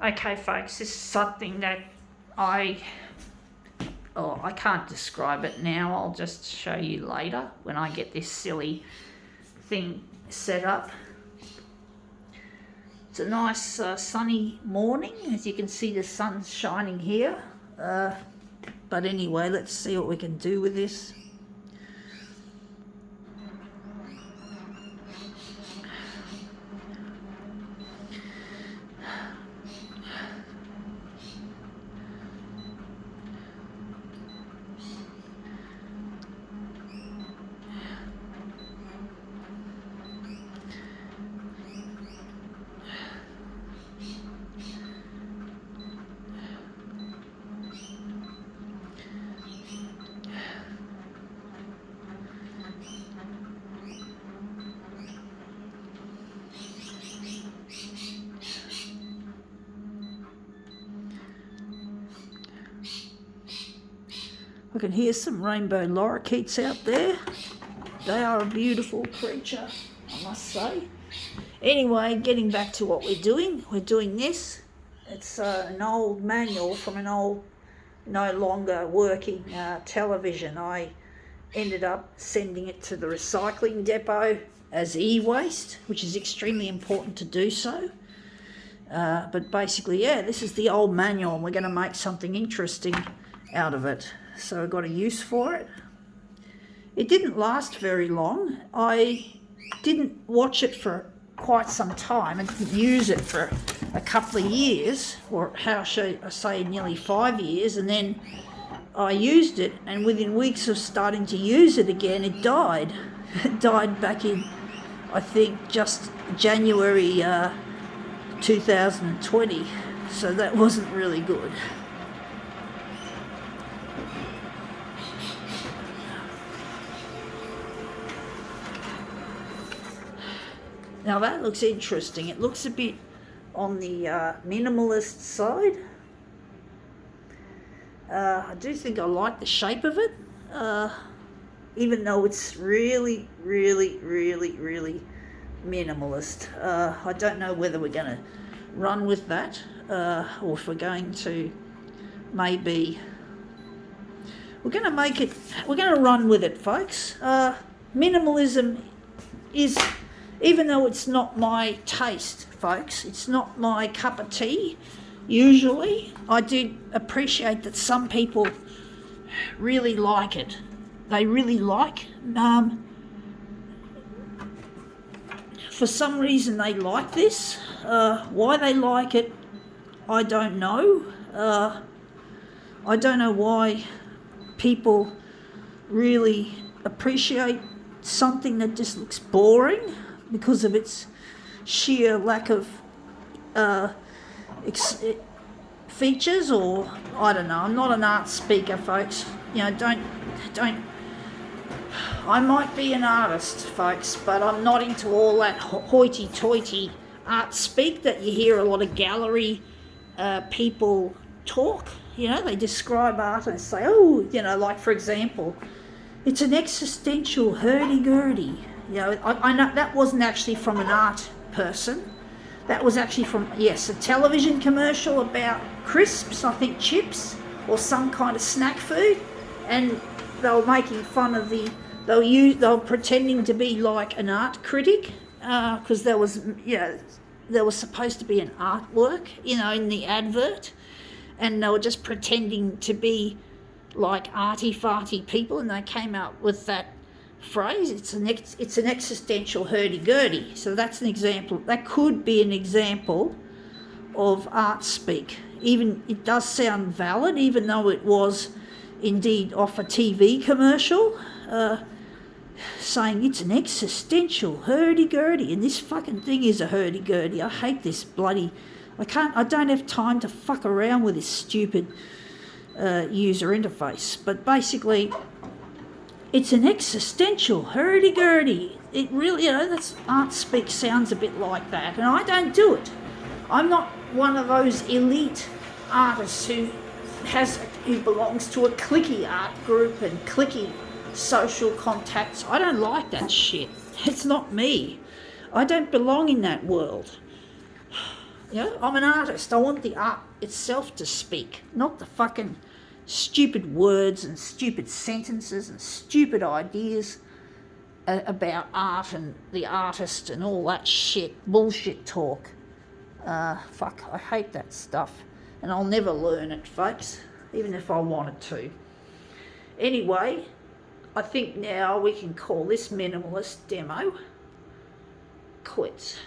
Okay, folks, this is something that I I can't describe it now. I'll just show you later when I get this silly thing set up. It's a nice sunny morning. As you can see, the sun's shining here. But anyway, let's see what we can do with this. I can hear some rainbow lorikeets out there. They are a beautiful creature, I must say. Anyway, getting back to what we're doing this. It's an old manual from an old, no longer working television. I ended up sending it to the recycling depot as e-waste, which is extremely important to do so. But basically, yeah, this is the old manual and we're going to make something interesting out of it. So I got a use for it. It didn't last very long. I didn't watch it for quite some time and didn't use it for a couple of years, or how should I say, nearly 5 years, and then I used it, and within weeks of starting to use it again, it died. It died back in, I think, just January 2020, so that wasn't really good. Now that looks interesting. It looks a bit on the minimalist side. I do think I like the shape of it, even though it's really, really, really, really minimalist. I don't know whether we're going to run with that or if we're going to maybe... We're going to run with it, folks. Minimalism is... Even though it's not my taste, folks, it's not my cup of tea, usually, I do appreciate that some people really like it. They really like, for some reason they like this. Why they like it, I don't know. I don't know why people really appreciate something that just looks boring, because of its sheer lack of features, or I don't know. I'm not an art speaker, folks. You know, don't. I might be an artist, folks, but I'm not into all that hoity-toity art speak that you hear a lot of gallery people talk. You know, they describe art and say, oh, you know, like for example, it's an existential hurdy-gurdy. You know, I know that wasn't actually from an art person. That was actually from, yes, a television commercial about crisps, I think chips, or some kind of snack food. And they were making fun of they were pretending to be like an art critic, because there was supposed to be an artwork, you know, in the advert. And they were just pretending to be like arty-farty people, and they came out with that phrase. It's an existential hurdy-gurdy. So that's an example. That could be an example of art speak. Even it does sound valid, even though it was indeed off a TV commercial, saying it's an existential hurdy-gurdy, and this fucking thing is a hurdy-gurdy. I hate this bloody... I don't have time to fuck around with this stupid user interface. But basically, it's an existential hurdy-gurdy. It really, you know, that's art speak sounds a bit like that, and I don't do it. I'm not one of those elite artists who belongs to a cliquey art group and cliquey social contacts. I don't like that shit. It's not me. I don't belong in that world. You know, I'm an artist. I want the art itself to speak, not the fucking stupid words and stupid sentences and stupid ideas about art and the artist and all that shit, bullshit talk. Fuck, I hate that stuff. And I'll never learn it, folks, even if I wanted to. Anyway, I think now we can call this minimalist demo quits.